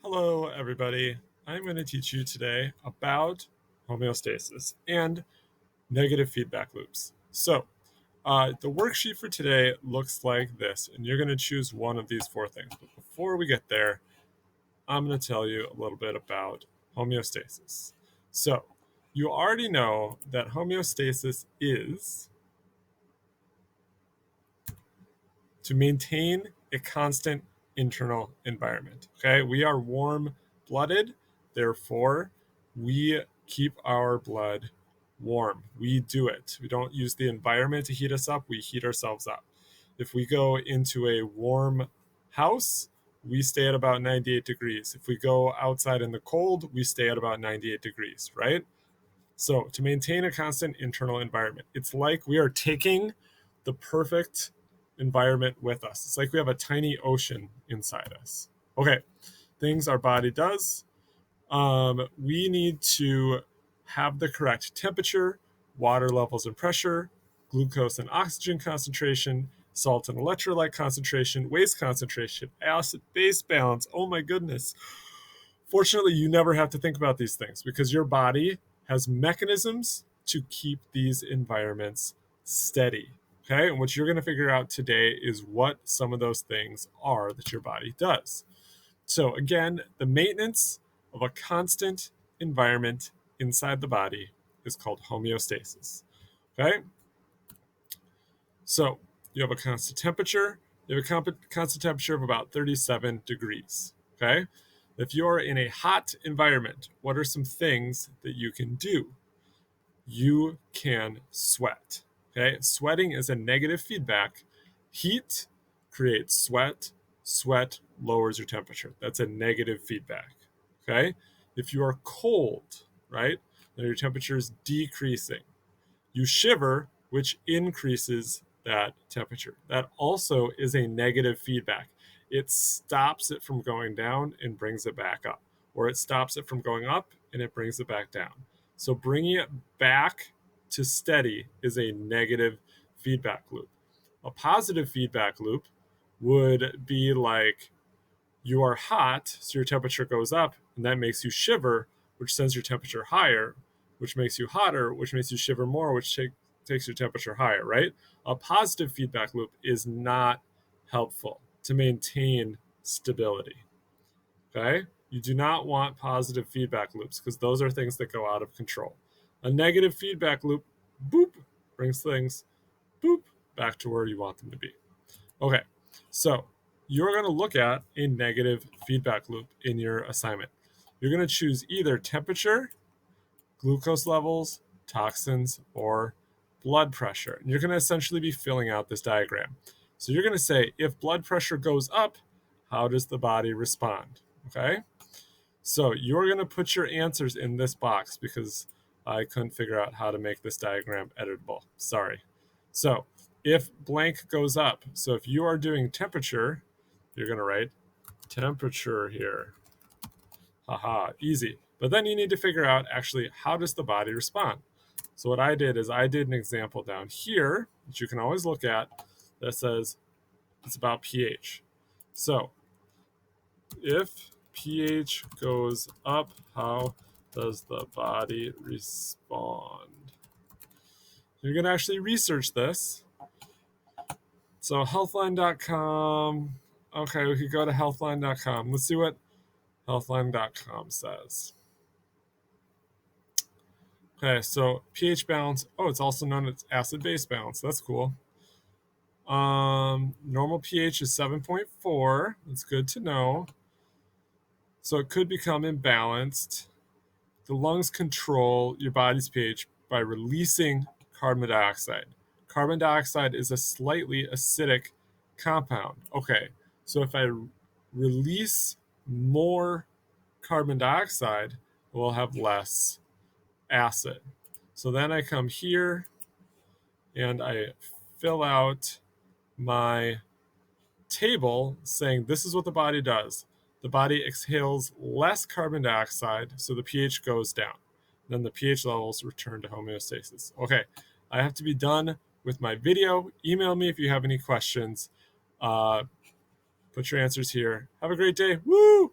Hello, everybody. I'm going to teach you today about homeostasis and negative feedback loops. The worksheet for today looks like this, and you're going to choose one of these four things. But before we get there, I'm going to tell you a little bit about homeostasis. So, you already know that homeostasis is to maintain a constant internal environment. Okay, we are warm blooded, therefore, we keep our blood warm. We do it. We don't use the environment to heat us up, we heat ourselves up. If we go into a warm house, we stay at about 98 degrees. If we go outside in the cold, we stay at about 98 degrees, right? So, to maintain a constant internal environment, it's like we are taking the perfect environment with us. It's like we have a tiny ocean inside us. Okay, things our body does. We need to have the correct temperature, water levels and pressure, glucose and oxygen concentration, salt and electrolyte concentration, waste concentration, acid base balance. Oh my goodness. Fortunately, you never have to think about these things because your body has mechanisms to keep these environments steady. Okay, and what you're going to figure out today is what some of those things are that your body does. So, again, the maintenance of a constant environment inside the body is called homeostasis. Okay, so you have a constant temperature. You have a constant temperature of about 37 degrees. Okay, if you're in a hot environment, what are some things that you can do? You can sweat. Okay, sweating is a negative feedback. Heat creates sweat. Sweat lowers your temperature. That's a negative feedback. Okay, if you are cold, right, then your temperature is decreasing. You shiver, which increases that temperature. That also is a negative feedback. It stops it from going down and brings it back up, or it stops it from going up and it brings it back down. So bringing it back to steady is a negative feedback loop. A positive feedback loop would be like you are hot, so your temperature goes up, and that makes you shiver, which sends your temperature higher, which makes you hotter, which makes you shiver more, which takes your temperature higher, right? A positive feedback loop is not helpful to maintain stability. Okay? You do not want positive feedback loops because those are things that go out of control. A negative feedback loop, boop, brings things, boop, back to where you want them to be. Okay, so you're going to look at a negative feedback loop in your assignment. You're going to choose either temperature, glucose levels, toxins, or blood pressure. And you're going to essentially be filling out this diagram. So you're going to say, if blood pressure goes up, how does the body respond? Okay, so you're going to put your answers in this box because I couldn't figure out how to make this diagram editable. Sorry. So if blank goes up, so if you are doing temperature, you're going to write temperature here. Haha, easy. But then you need to figure out actually how does the body respond. So what I did is I did an example down here that you can always look at that says it's about pH. So if pH goes up, how does the body respond? You're going to actually research this. So healthline.com. Okay, we could go to healthline.com. Let's see what healthline.com says. Okay, so pH balance. Oh, it's also known as acid-base balance. That's cool. Normal pH is 7.4. That's good to know. So it could become imbalanced. The lungs control your body's pH by releasing carbon dioxide. Carbon dioxide is a slightly acidic compound. Okay, so if I release more carbon dioxide, we'll have less acid. So then I come here and I fill out my table saying this is what the body does. The body exhales less carbon dioxide, so the pH goes down. Then the pH levels return to homeostasis. Okay, I have to be done with my video. Email me if you have any questions. Put your answers here. Have a great day. Woo!